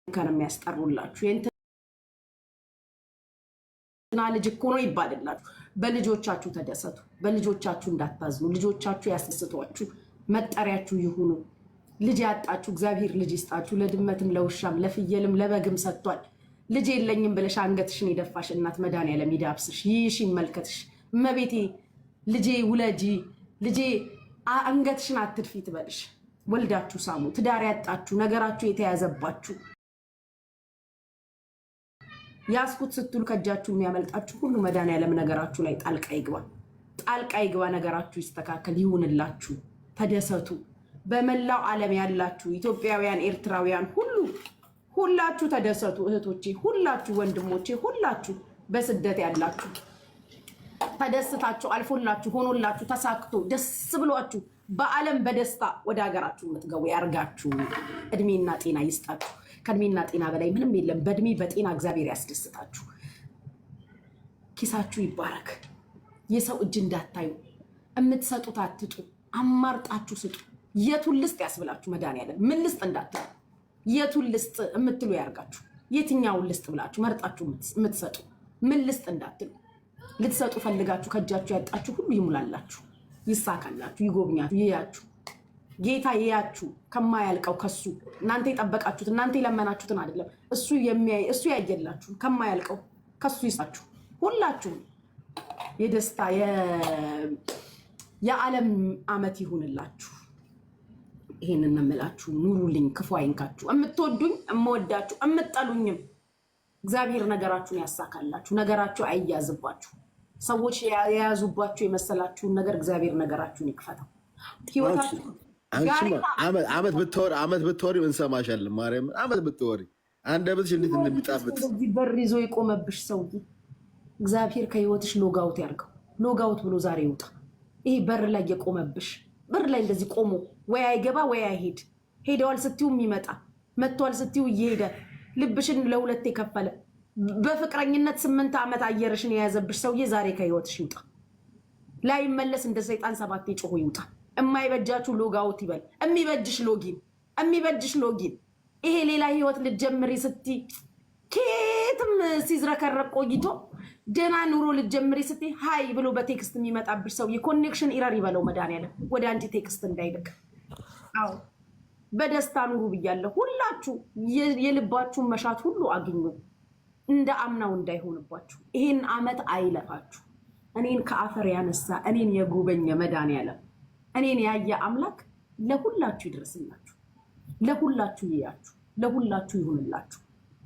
ከነም ያስጠሩላችሁ የእንትና ልጅ እኮ ነው ይባልላችሁ። በልጆቻችሁ ተደሰቱ። በልጆቻችሁ እንዳታዝኑ። ልጆቻችሁ ያስደስቷችሁ፣ መጠሪያችሁ ይሁኑ። ልጅ ያጣችሁ እግዚአብሔር ልጅ ይስጣችሁ። ለድመትም ለውሻም ለፍየልም ለበግም ሰጥቷል። ልጅ የለኝም ብለሽ አንገትሽን የደፋሽ እናት መድኃኒዓለም ይዳብስሽ፣ ይይሽ፣ ይመልከትሽ። እመቤቴ ልጄ ውለጂ፣ ልጄ አንገትሽን አትድፊ ትበልሽ። ወልዳችሁ ሳሙ። ትዳር ያጣችሁ ነገራችሁ የተያዘባችሁ ያስኩት ስትሉ ከእጃችሁ የሚያመልጣችሁ ሁሉ መድኃኒዓለም ነገራችሁ ላይ ጣልቃ ይግባ። ጣልቃ ይግባ። ነገራችሁ ይስተካከል፣ ይሁንላችሁ። ተደሰቱ። በመላው ዓለም ያላችሁ ኢትዮጵያውያን፣ ኤርትራውያን ሁላችሁ ተደሰቱ። እህቶቼ ሁላችሁ፣ ወንድሞቼ ሁላችሁ፣ በስደት ያላችሁ ተደስታችሁ አልፎላችሁ ሆኖላችሁ ተሳክቶ ደስ ብሏችሁ በዓለም በደስታ ወደ ሀገራችሁ የምትገቡ ያርጋችሁ። እድሜና ጤና ይስጣችሁ። ከእድሜና ጤና በላይ ምንም የለም። በእድሜ በጤና እግዚአብሔር ያስደስታችሁ። ኪሳችሁ ይባረክ። የሰው እጅ እንዳታዩ። የምትሰጡት አትጡ፣ አማርጣችሁ ስጡ። የቱን ልስጥ ያስብላችሁ መድኃኒዓለም። ምን ልስጥ እንዳትሉ፣ የቱን ልስጥ የምትሉ ያርጋችሁ። የትኛውን ልስጥ ብላችሁ መርጣችሁ የምትሰጡ፣ ምን ልስጥ እንዳትሉ። ልትሰጡ ፈልጋችሁ ከእጃችሁ ያጣችሁ ሁሉ ይሙላላችሁ፣ ይሳካላችሁ፣ ይጎብኛችሁ፣ ይያችሁ። ጌታ ይያችሁ ከማያልቀው ከሱ እናንተ የጠበቃችሁት እናንተ የለመናችሁትን አይደለም፣ እሱ ያየላችሁ ከማያልቀው ከሱ ይሳችሁ። ሁላችሁም የደስታ የዓለም ዓመት ይሁንላችሁ። ይሄንን እንምላችሁ። ኑሩልኝ፣ ክፉ አይንካችሁ። የምትወዱኝ የምወዳችሁ የምትጠሉኝም እግዚአብሔር ነገራችሁን ያሳካላችሁ። ነገራችሁ አይያዝባችሁ። ሰዎች የያዙባችሁ የመሰላችሁን ነገር እግዚአብሔር ነገራችሁን ይክፈተው። ህይወታችሁ ዓመት ብትወሪ እንሰማሻለን። ማርያም ዓመት ብትወሪ አንደበትሽ እንዴት እንደሚጣፍጥ በር ይዞ የቆመብሽ ሰውዬ እግዚአብሔር ከህይወትሽ ሎጋውት ያርገው። ሎጋውት ብሎ ዛሬ ይውጣ። ይሄ በር ላይ የቆመብሽ በር ላይ እንደዚህ ቆሞ ወይ አይገባ ወይ አይሄድ፣ ሄደዋል ስትዩ የሚመጣ መጥቷል ስትዩ እየሄደ ልብሽን ለሁለት የከፈለ በፍቅረኝነት 8 ዓመት አየርሽን የያዘብሽ ሰውዬ ዛሬ ከህይወትሽ ይውጣ። ላይመለስ እንደ ሰይጣን 7 ጮሆ ይውጣ። የማይበጃችሁ ሎጋውት ይበል። የሚበጅሽ ሎጊን። ይሄ ሌላ ህይወት ልትጀምሪ ስትይ ኬትም ሲዝረከረቅ ቆይቶ ደህና ኑሮ ልትጀምሪ ስትይ ሃይ ብሎ በቴክስት የሚመጣብሽ ሰውዬ ኮኔክሽን ኢረር ይበለው መድኃኒዓለም፣ ወደ አንቺ ቴክስት እንዳይልክ። አዎ በደስታ ኑሩ ብያለሁ። ሁላችሁ የልባችሁን መሻት ሁሉ አግኙ። እንደ አምናው እንዳይሆንባችሁ። ይሄን ዓመት አይለፋችሁ። እኔን ከአፈር ያነሳ እኔን የጎበኘ መድኃኒዓለም እኔን ያየ አምላክ ለሁላችሁ ይድረስላችሁ። ለሁላችሁ ይያችሁ፣ ለሁላችሁ ይሁንላችሁ።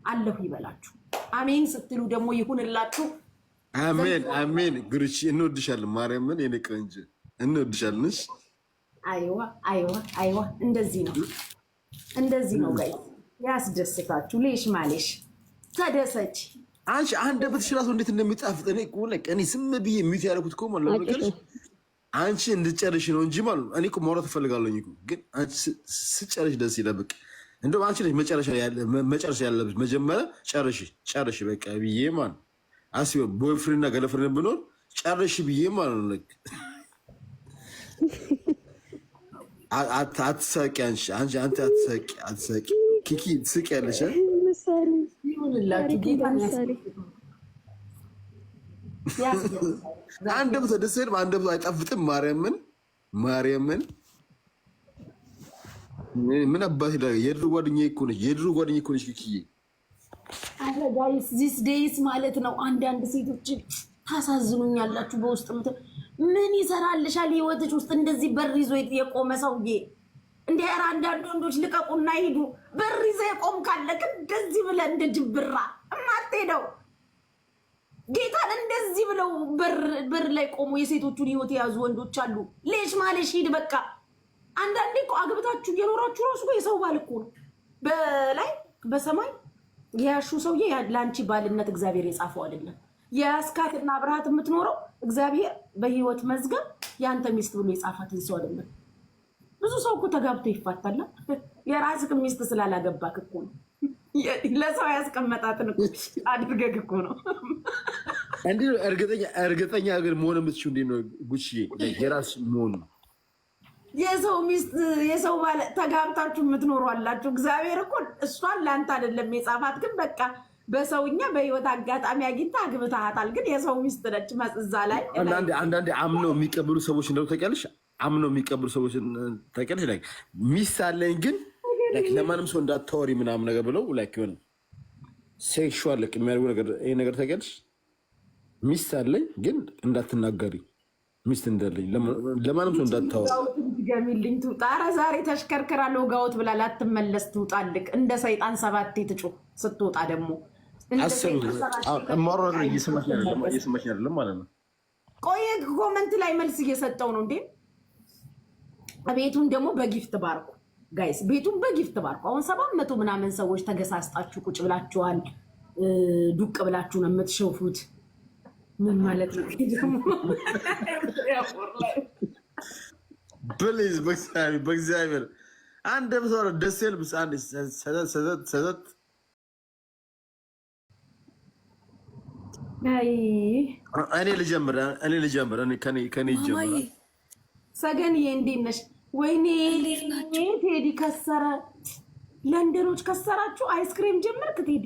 አለሁ ይበላችሁ። አሜን ስትሉ ደግሞ ይሁንላችሁ። አሜን አሜን። ግርቺ እንወድሻለን። ማርያምን የኔ ቆንጆ እንወድሻለን። አይዋ እንደዚህ ነው ጋይ ያስደስታችሁ። ሌሽ ማሌሽ ተደሰች። አንቺ አንደበትሽ እራሱ እንዴት እንደሚጣፍጥ እኔ ስም ብዬ ሚት ያደረኩት እኮ ማለት ነው። አንቺ እንድጨርሽ ነው እንጂ ማለት ነው። እኔ እኮ ማውራት እፈልጋለሁ እኮ፣ ግን አንቺ ስጨርሽ ደስ ይለብቅ። እንደውም አንቺ ነሽ መጨረሻ ያለብሽ። መጀመሪያ ጨርሽ በቃ ብዬ ማለት ነው። አስቢ ቦይፍሬንድ እና ገለፍሬንድ ብኖር ጨርሽ ብዬ ማለት ነው። አትሳቂ አንቺ አትሳቂ። ኪኪ ትስቅ ያለሽ አንደበቷ ደስ አይልም። አንደበቷ አይጣፍጥም። ማርያምን ምን አባት ይላል። የድሮ ጓደኛዬ እኮ ነች ኪኪዬ። አረ ጋይስ ዚስ ዴይስ ማለት ነው። አንዳንድ ሴቶችን ታሳዝኑኛላችሁ። በውስጥ ምን ይሰራልሻል ህይወትሽ ውስጥ እንደዚህ በር ይዞ የቆመ ሰውዬ? እንደ አንዳንድ ወንዶች ልቀቁና ሂዱ። በር ይዘህ የቆም ካለ ግን እንደዚህ ብለህ እንደ ጅብራ እማትሄደው ጌታን እንደዚህ ብለው በር ላይ ቆሞ የሴቶቹን ህይወት የያዙ ወንዶች አሉ። ሌሽ ማሌሽ ሂድ በቃ። አንዳንዴ እኮ አግብታችሁ የኖራችሁ ራሱ የሰው ባል እኮ ነው። በላይ በሰማይ የያሹ ሰውዬ ለአንቺ ባልነት እግዚአብሔር የጻፈው አይደለም። የያስካትና ብርሃት የምትኖረው እግዚአብሔር በህይወት መዝገብ የአንተ ሚስት ብሎ የጻፋትን ሰው አይደለም። ብዙ ሰው እኮ ተጋብቶ ይፋታል። የራስህ ሚስት ስላላገባክ እኮ ነው። ለሰው ያስቀመጣትን እኮ አድርገህ እኮ ነው። እንዴ እርግጠኛ ግን መሆን የምትችይው እንዴት ነው ጉቺዬ? የራስሽ መሆን ነው የሰው ሚስት የሰው ባለ ተጋብታችሁ የምትኖሩ አላችሁ። እግዚአብሔር እኮ እሷን ለአንተ አይደለም የጻፋት፣ ግን በቃ በሰውኛ በህይወት አጋጣሚ አግኝታ አግብታሃታል። ግን የሰው ሚስት ነች። እዛ ላይ አንዳንዴ አምነው የሚቀበሉ ሰዎች እንደው ታውቂያለሽ፣ አምነው የሚቀበሉ ሰዎች ታውቂያለሽ። ላይክ ሚስት አለኝ ግን ላይክ ለማንም ሰው እንዳታወሪ ምናምን ነገር ብለው ላይክ የሆነ ሴክሹዋል ላይክ የሚያደርጉ ነገር ይሄ ነገር ታውቂያለሽ። ሚስት አለኝ ግን እንዳትናገሪ፣ ሚስት እንዳለኝ ለማንም ሰው እንዳታወሪ ገሚልኝ ትውጣ። ኧረ ዛሬ ተሽከርክራ ሎጋውት ብላ ላትመለስ ትውጣልክ። እንደ ሰይጣን ሰባቴ ትጩህ ስትወጣ ደግሞ ማሮ ነገር እየሰማሽ አይደለም ማለት ነው። ቆይ ኮመንት ላይ መልስ እየሰጠው ነው እንዴ? ቤቱን ደግሞ በጊፍት ባርኩ ጋይስ፣ ቤቱን በጊፍት ባርኩ። አሁን 700 ምናምን ሰዎች ተገሳስጣችሁ ቁጭ ብላችኋል። ዱቅ ብላችሁ ነው የምትሸፉት። ምን ማለት ነው? ፕሊዝ በእግዚአብሔር አንድ ብሰራ ደስ ይልብስ አንድ ሰዘት እኔ ልጀምር ከኔ ይጀምራል። ሰገንዬ እንዴት ነሽ? ወይኔ ቴዲ ከሰረ። ለንደኖች ከሰራችሁ። አይስክሬም ጀመርክ ቴዲ?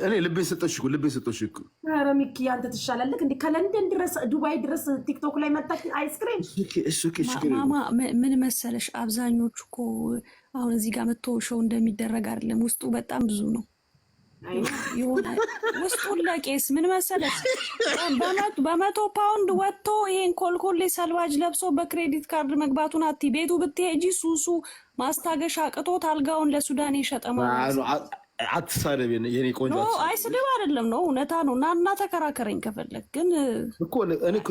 እኔ ልቤ ሰጠሽ እኮ። ኧረ ሚኪ አንተ ትሻላለህ እንዴ? ከለንደን ድረስ ዱባይ ድረስ ቲክቶክ ላይ መጣች አይስክሬም። ማማ ምን መሰለሽ፣ አብዛኞቹ እኮ አሁን እዚህ ጋር መጥቶ ሾው እንደሚደረግ አይደለም። ውስጡ በጣም ብዙ ነው። ይሆናል ውስጡን ለቄስ ምን መሰለሽ፣ በመቶ ፓውንድ ወጥቶ ይሄን ኮልኮሌ ሰልባጅ ለብሶ በክሬዲት ካርድ መግባቱን አትይ። ቤቱ ብትሄጂ ሱሱ ማስታገሻ አቅቶት አልጋውን ለሱዳን የሸጠ ማለት ነው። አትሳደብ የኔ ቆንጆ። አይ ስድብ አይደለም ነው፣ እውነታ ነው። እና ተከራከረኝ ከፈለግ ግን እኮ እኔ እኮ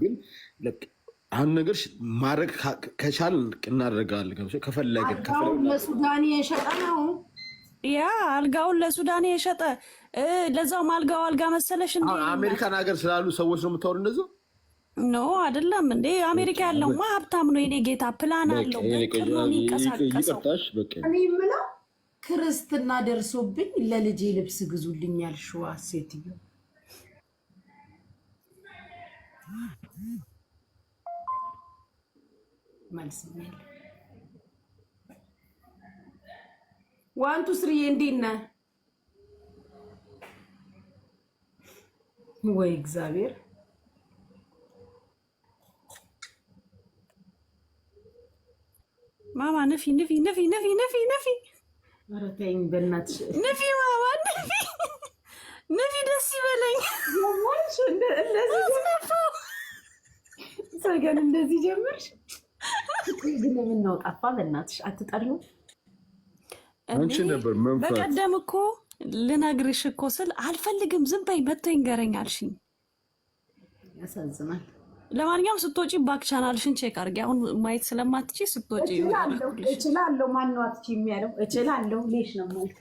ግን አሁን ነገር ማድረግ ከቻልን እናደርጋለን። ከፈለግን ለሱዳን የሸጠ ነው። ያ አልጋውን ለሱዳን የሸጠ ለዛውም አልጋው አልጋ መሰለሽ እንዴ? አሜሪካን ሀገር ስላሉ ሰዎች ነው የምታወሩ እንደዚህ? ኖ አይደለም እንዴ። አሜሪካ ያለውማ ሀብታም ነው የኔ ጌታ፣ ፕላን አለው። ይቀርታሽ በቃ እኔ የምለው ክርስትና ደርሶብኝ ለልጄ ልብስ ግዙልኝ ያልሽዋ ሴትዮ መልስ ነው። 1 2 3 እንዴት ነህ? ወይ እግዚአብሔር ማማ ነፊ ኧረ ተይኝ በእናትሽ ነፊ ማማ ነፊ ደስ ይበለኝ። ሰገን እንደዚህ ጀመርሽ ግን ምነው ጠፋ? በእናትሽ አትጠሪው። አንቺ ነበር መንፈስ። በቀደም እኮ ልነግርሽ እኮ ስል አልፈልግም ዝም በይ መጥቶ ይንገረኝ አልሽኝ። ያሳዝናል። ለማንኛውም ስትወጪ ባክ ቻናልሽን ቼክ አድርጊ። አሁን ማየት ስለማትቺ ስትወጪ እችላለሁ። ማን ነው አትቺ የሚያለው? እችላለሁ። ሌሽ ነው ማለት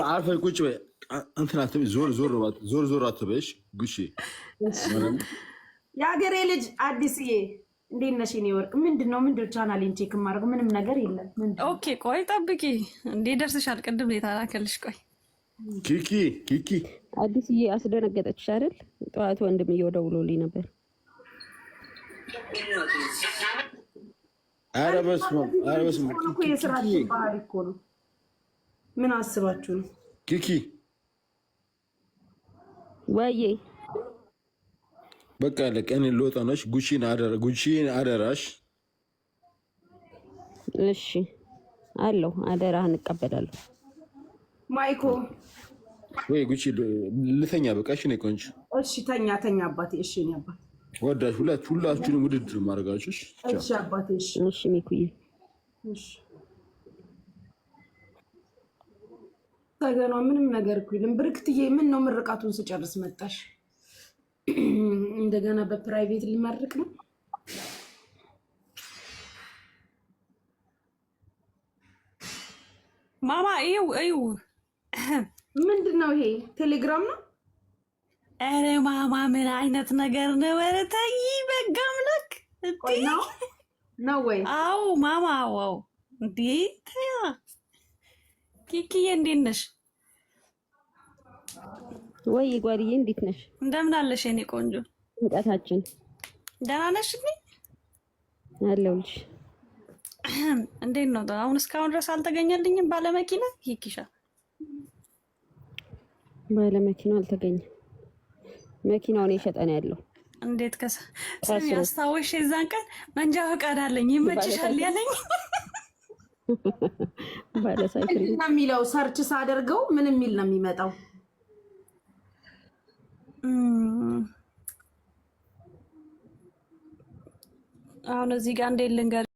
አልፈ ቁጭ በይ እንትን አትበይ። ዞር አትበይሽ። ጉሺ የሀገሬ ልጅ አዲስዬ እንዴት ነሽ? እኔ ወርቅ ምንድነው ቻናሌን ቼክ የማደርገው? ምንም ነገር የለም። ኦኬ ቆይ ጠብቂ። እንዴ ደርስሻል። ቅድም የታላከልሽ ቆይ ኪኪ አዲስዬ አስደነገጠችሽ አይደል? ጠዋት ወንድምዬው ደውሎልኝ ነበር። ኧረ በስመ አብ የስራችሁ ባህል እኮ ነው። ምን አስባችሁ ነው? ኪኪ ወይዬ በቃ ለቀን ልወጣ ነሽ። ጉቺን አደራሽ። እሺ አለሁ፣ አደራህን እቀበላለሁ። ማይኮ ወይ ጉቺ ልተኛ በቃ። እሺ ነው ቆንጆ። እሺ ተኛ አባቴ። እሺ ነው አባቴ። ወዳሽ ሁላችሁንም ውድድር ማድረጋችሁ። እሺ አባቴ። እሺ ሚኩዬ። እሺ ተገኗ ምንም ነገር እኮ የለም። ብርክትዬ ምን ነው ምርቃቱን ስጨርስ መጣሽ? እንደገና በፕራይቬት ሊመርቅ ነው። ማማ እዩ ምንድን ነው ይሄ? ቴሌግራም ነው? ኧረ ማማ ምን አይነት ነገር ነው? ኧረ ተይ በጋ አምላክ ነው ወይ? አዎ ማማ ዋው እንዴ ተያ። ኪኪዬ እንዴት ነሽ? ወይ ጓድዬ እንዴት ነሽ? እንደምን አለሽ የኔ ቆንጆ? እንቀታችን ደህና ነሽ? አለሁልሽ። እንዴት ነው አሁን? እስካሁን ድረስ አልተገኘልኝም ባለመኪና ይኪሻ ባለመኪናው አልተገኘም። መኪናውን የሸጠ ነው ያለው። እንዴት ስሚ አስታወሽ የዛን ቀን መንጃ ፈቃድ አለኝ ይመችሻል ያለኝ ባለሳይክል ነው የሚለው። ሰርች ሳደርገው ምን የሚል ነው የሚመጣው? አሁን እዚህ ጋር እንዴት ልንገር